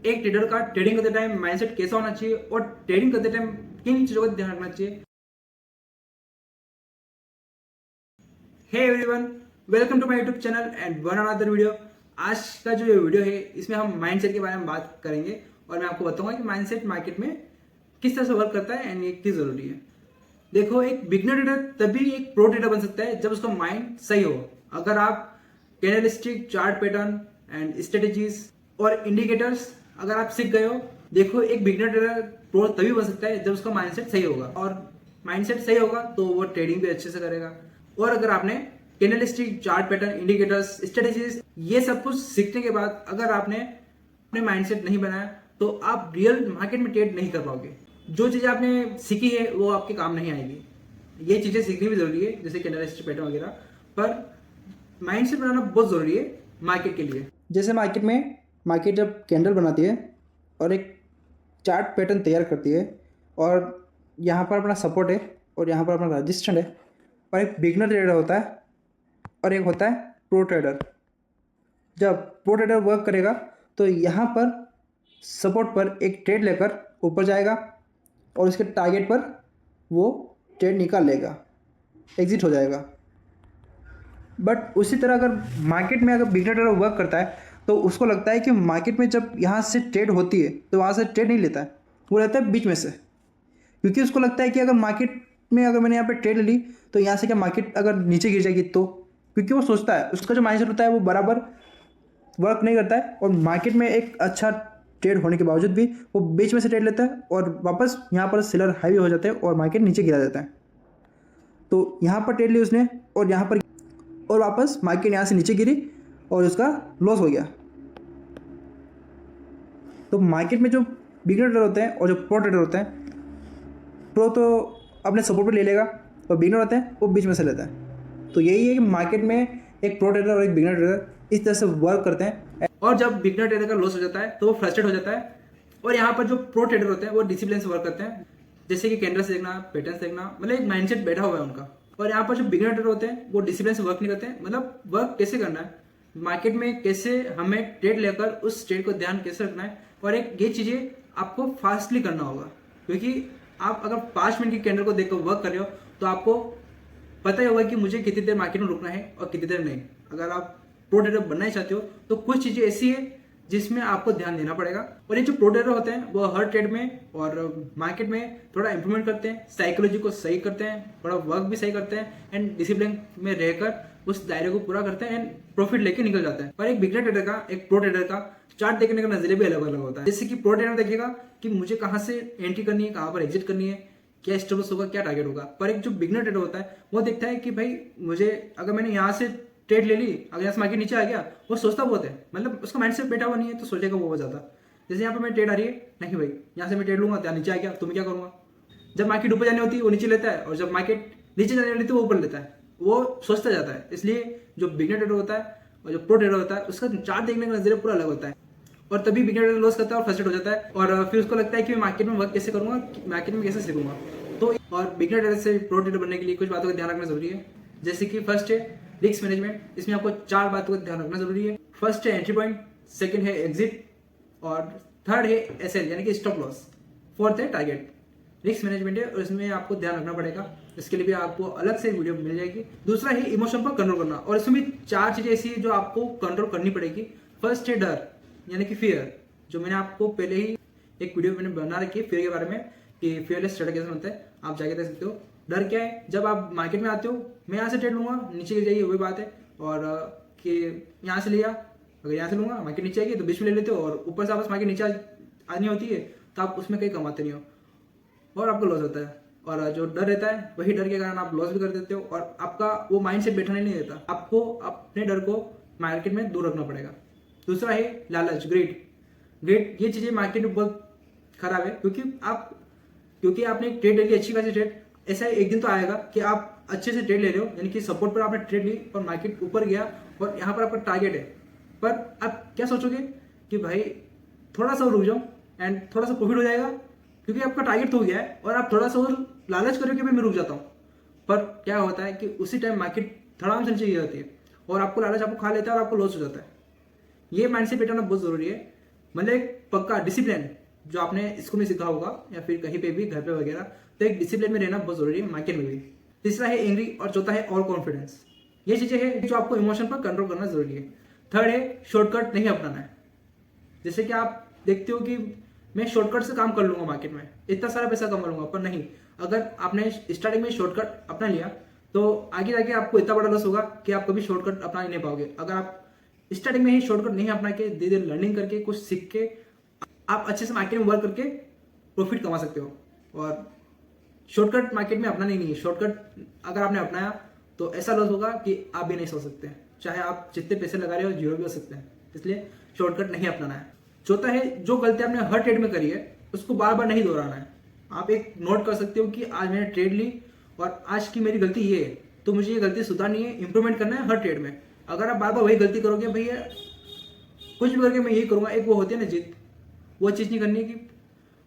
एक ट्रेडर का ट्रेडिंग करते टाइम माइंडसेट कैसा होना चाहिए और ट्रेडिंग करते टाइम किन चीजों का ध्यान रखना चाहिए। Hey everyone, welcome to my YouTube channel and one another video. आज का जो ये वीडियो है इसमें हम माइंडसेट के बारे में बात करेंगे और मैं आपको बताऊंगा कि माइंडसेट मार्केट में किस तरह से वर्क करता है एंड ये क्यों जरूरी है। देखो, एक बिगनर ट्रेडर तभी एक प्रो ट्रेडर बन सकता है जब उसका माइंड सही हो। अगर आप candlestick, chart pattern and strategies और इंडिकेटर्स अगर आप सीख गए हो, देखो एक बिगनर ट्रेडर प्रो तभी बन सकता है जब उसका माइंडसेट सही होगा। और माइंडसेट सही होगा तो वो ट्रेडिंग भी अच्छे से करेगा। और अगर आपने candlestick, chart pattern, indicators, strategies ये सब कुछ सीखने के बाद अगर आपने अपने माइंडसेट नहीं बनाया तो आप रियल मार्केट में ट्रेड नहीं कर पाओगे। जो चीजें आपने सीखी है वो आपके काम नहीं आएगी। ये चीजें सीखनी भी जरूरी है जैसे कैंडलस्टिक पैटर्न वगैरह, पर माइंडसेट बनाना बहुत जरूरी है मार्केट के लिए। जैसे मार्केट जब कैंडल बनाती है और एक चार्ट पैटर्न तैयार करती है और यहाँ पर अपना सपोर्ट है और यहाँ पर अपना रजिस्टेंस है और एक बिगनर ट्रेडर होता है और एक होता है प्रो ट्रेडर। जब प्रो ट्रेडर वर्क करेगा तो यहाँ पर सपोर्ट पर एक ट्रेड लेकर ऊपर जाएगा और उसके टारगेट पर वो ट्रेड निकाल लेगा, एग्जिट हो जाएगा। बट उसी तरह अगर मार्केट में अगर बिगनर ट्रेडर वर्क करता है तो उसको लगता है कि मार्केट में जब यहाँ से ट्रेड होती है तो वहाँ से ट्रेड नहीं लेता है, वो रहता है बीच में से। क्योंकि उसको लगता है कि अगर मार्केट में अगर मैंने यहाँ पे ट्रेड ले ली तो यहाँ से क्या मार्केट अगर नीचे गिर जाएगी तो, क्योंकि वो सोचता है, उसका जो माइंडसेट होता है वो बराबर वर्क नहीं करता है और मार्केट में एक अच्छा ट्रेड होने के बावजूद भी वो बीच में से ट्रेड लेता है और वापस यहाँ पर सेलर हाईवे हो जाते हैं और मार्केट नीचे गिरा जाता है। तो यहाँ पर ट्रेड ली उसने और यहाँ पर और वापस मार्केट यहाँ से नीचे गिरी और उसका लॉस हो गया। तो मार्केट में जो बिगनर ट्रेडर होते हैं और जो प्रो ट्रेडर होते हैं, प्रो तो अपने सपोर्ट पर ले लेगा और बिगनर होते हैं वो बीच में से लेता है। तो यही है कि मार्केट में एक प्रो ट्रेडर और एक बिगनर ट्रेडर इस तरह से वर्क करते हैं। और जब बिगनर ट्रेडर का लॉस हो जाता है तो वो फ्रस्ट्रेट हो जाता है। और यहाँ पर जो प्रो ट्रेडर होते हैं वो डिसिप्लिन से वर्क करते हैं, जैसे कि कैंडल्स देखना, पैटर्न्स देखना, मतलब एक माइंडसेट बैठा हुआ है उनका। और यहाँ पर जो बिगनर ट्रेडर होते हैं वो डिसिप्लिन से वर्क नहीं करते हैं, मतलब वर्क कैसे करना है मार्केट में, कैसे हमें ट्रेड लेकर उस ट्रेड को ध्यान कैसे रखना है। और एक ये चीजें आपको फास्टली करना होगा, क्योंकि आप अगर 5 मिनट की कैंडल को देखकर वर्क कर रहे हो तो आपको पता ही होगा कि मुझे कितनी देर मार्केट में रुकना है और कितनी देर नहीं। अगर आप प्रो ट्रेडर बनना ही चाहते हो तो कुछ चीजें ऐसी है जिसमें आपको ध्यान देना पड़ेगा। और ये जो प्रो ट्रेडर होते हैं वो हर ट्रेड में और मार्केट में थोड़ा इंप्रूवमेंट करते हैं, साइकोलॉजी को सही करते हैं, थोड़ा वर्क भी सही करते हैं एंड डिसिप्लिन में रहकर उस दायरे को पूरा करते हैं एंड प्रॉफिट लेके निकल जाते हैं। पर एक बिगनर ट्रेडर का, एक प्रो ट्रेडर का चार्ट देखने का नजरिया भी अलग अलग होता है। जैसे कि प्रो ट्रेडर देखेगा कि मुझे कहाँ से एंट्री करनी है, कहाँ पर एग्जिट करनी है, क्या स्टॉप होगा, क्या टारगेट होगा। पर एक जो बिगनर ट्रेडर होता है वो देखता है कि भाई मुझे अगर मैंने यहाँ से ट्रेड ले ली, अगर यहाँ से मार्केट नीचे आ गया, वो सोचता बहुत है, मतलब उसका माइंडसेट बैठा हुआ नहीं है तो सोचेगा वो ज्यादा। जैसे यहाँ पे मैं ट्रेड आ रही है, नहीं भाई यहाँ से मैं ट्रेड लूंगा, नीचे आ गया तो मैं क्या करूंगा। जब मार्केट ऊपर जानी होती है वो नीचे लेता है और जब मार्केट नीचे जाने वाली होती है वो ऊपर लेता है, वो सोचता जाता है। इसलिए जो बिगनर ट्रेडर होता है और जो प्रो ट्रेडर होता है उसका चार्ट देखने का नजरिया पूरा अलग होता है। और तभी बिगनर ट्रेडर लॉस करता है और फ्रस्ट्रेट हो जाता है और फिर उसको लगता है कि मैं मार्केट में वर्क कैसे करूंगा, मार्केट में कैसे सीखूंगा। तो और बिगनर ट्रेडर से प्रो ट्रेडर बनने के लिए कुछ बातों का ध्यान रखना जरूरी है। जैसे कि फर्स्ट है रिस्क मैनेजमेंट। इसमें आपको 4 बातों का ध्यान रखना जरूरी है। फर्स्ट है एंट्री पॉइंट, सेकंड है एग्जिट और थर्ड है एसएल यानी कि स्टॉप लॉस, फोर्थ है टारगेट। रिस्क मैनेजमेंट है और इसमें आपको ध्यान रखना पड़ेगा, इसके लिए भी आपको अलग से वीडियो मिल जाएगी। दूसरा है इमोशन पर कंट्रोल करना और इसमें भी 4 चीजें ऐसी है जो आपको कंट्रोल करनी पड़ेगी। फर्स्ट है डर यानी कि फियर, जो मैंने आपको पहले ही एक वीडियो मैंने बना रखी है फियर के बारे में कि फियरलेस ट्रेडर कैसे बनता है, आप जाके देख सकते हो। डर क्या है, जब आप मार्केट में आते हो, मैं यहाँ से ट्रेड लूंगा, नीचे गिर जाइए वही बात है, और कि यहाँ से लिया, अगर यहाँ से लूंगा मार्केट नीचे आएगी तो बीच में ले लेते हो और ऊपर से वापस मार्केट नीचे आनी होती है तो आप उसमें कहीं कमाते नहीं हो और आपको लॉस होता है। और जो डर रहता है वही डर के कारण आप लॉस भी कर देते हो और आपका वो माइंड सेट बैठा नहीं रहता। आपको अपने डर को मार्केट में दूर रखना पड़ेगा। दूसरा है लालच, ग्रेड। ये चीजें मार्केट में बहुत खराब है, क्योंकि आपने एक ट्रेड ले ली, अच्छी खासी ट्रेड, ऐसा एक दिन तो आएगा कि आप अच्छे से ट्रेड ले रहे हो, यानी कि सपोर्ट पर आपने ट्रेड ली और मार्केट ऊपर गया और यहाँ पर आपका टारगेट है, पर आप क्या सोचोगे कि भाई थोड़ा सा रुक जाओ एंड थोड़ा सा प्रॉफिट हो जाएगा, क्योंकि आपका टारगेट तो हो गया है और आप थोड़ा सा और लालच करोगे कि मैं रुक जाता हूँ। पर क्या होता है कि उसी टाइम मार्केट धड़ाम से नीचे गिर जाती है और आपको लालच आपको खा लेता है और आपको लॉस हो जाता है। ये माइंडसेट बैठाना बहुत जरूरी है। मतलब पक्का डिसिप्लिन जो आपने स्कूल में सीखा होगा या फिर कहीं पे भी घर पे वगैरह, तो एक डिसिप्लिन में रहना बहुत जरूरी है मार्केट में भी। तीसरा है एंग्री और चौथा है ऑल कॉन्फिडेंस। ये चीजें हैं जो आपको इमोशन पर कंट्रोल करना जरूरी है। थर्ड है शॉर्टकट नहीं अपनाना है। जैसे कि आप देखते हो कि मैं शॉर्टकट से काम कर लूंगा मार्केट में, इतना सारा पैसा कमा लूंगा, पर नहीं, अगर आपने स्टार्टिंग में शॉर्टकट अपना लिया तो आगे जाके आपको इतना बड़ा लॉस होगा कि आप कभी शॉर्टकट अपना नहीं पाओगे। अगर आप स्टार्टिंग में ही शॉर्टकट नहीं अपना के धीरे धीरे लर्निंग करके कुछ सीख के आप अच्छे से मार्केट में वर्क करके प्रॉफिट कमा सकते हो। और शॉर्टकट मार्केट में अपनाना ही नहीं है। शॉर्टकट अगर आपने अपनाया तो ऐसा लॉस होगा कि आप भी नहीं सोच सकते, चाहे आप जितने पैसे लगा रहे हो जीरो भी हो सकते हैं। इसलिए शॉर्टकट नहीं अपनाना है। चौथा है जो गलती आपने हर ट्रेड में करी है उसको बार बार नहीं दोहराना है। आप एक नोट कर सकते हो कि आज मैंने ट्रेड ली और आज की मेरी गलती ये है, तो मुझे ये गलती सुधारनी है, इंप्रूवमेंट करना है हर ट्रेड में। अगर आप बार बार वही गलती करोगे, भैया कुछ भी करके मैं यही करूंगा, एक वो होती है ना जिद, वो चीज़ नहीं करनी है कि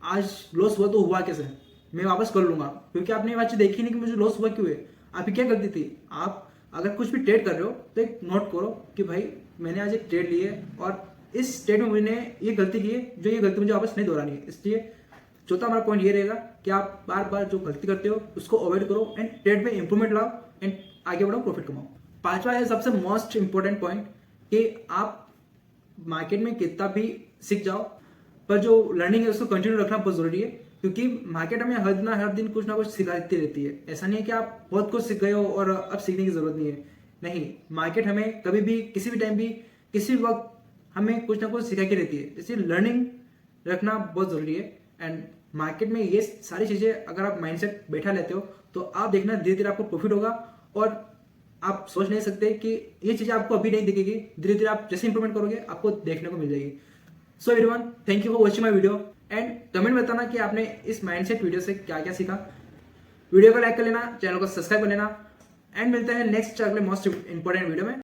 आज लॉस हुआ तो हुआ कैसे, मैं वापस कर लूंगा, क्योंकि आपने ये बात देखी नहीं कि मुझे लॉस हुआ क्यों है, आपकी क्या गलती थी। आप अगर कुछ भी ट्रेड कर रहे हो तो एक नोट करो कि भाई मैंने आज एक ट्रेड ली है और इस ट्रेड में मैंने ये गलती की है, जो ये गलती मुझे वापस नहीं दोहरानी है। इसलिए चौथा हमारा पॉइंट ये रहेगा कि आप बार बार जो गलती करते हो उसको अवॉइड करो एंड ट्रेड में इंप्रूवमेंट लाओ एंड आगे बढ़ो, प्रॉफिट कमाओ। पांचवा है सबसे मोस्ट इंपॉर्टेंट पॉइंट कि आप मार्केट में कितना भी सीख जाओ, पर जो लर्निंग है उसको कंटिन्यू रखना बहुत जरूरी है, क्योंकि मार्केट हमें हर दिन कुछ ना कुछ सिखाती रहती है। ऐसा नहीं है कि आप बहुत कुछ सीख गए हो और अब सीखने की जरूरत नहीं है। नहीं, मार्केट हमें कभी भी किसी भी टाइम भी किसी भी वक्त हमें कुछ ना कुछ सिखा के रहती है। इसलिए लर्निंग रखना बहुत जरूरी है। एंड मार्केट में ये सारी चीजें अगर आप माइंडसेट बैठा लेते हो तो आप देखना धीरे धीरे आपको प्रॉफिट होगा। और आप सोच नहीं सकते कि ये चीजें आपको अभी नहीं दिखेगी, धीरे धीरे आप जैसे इंप्रूवमेंट करोगे आपको देखने को मिल जाएगी। So everyone, thank you for watching my video and comment बताना कि आपने इस माइंडसेट वीडियो से क्या क्या सीखा। वीडियो को लाइक कर लेना, चैनल को सब्सक्राइब कर लेना एंड मिलते हैं नेक्स्ट अगले मोस्ट इंपॉर्टेंट वीडियो में।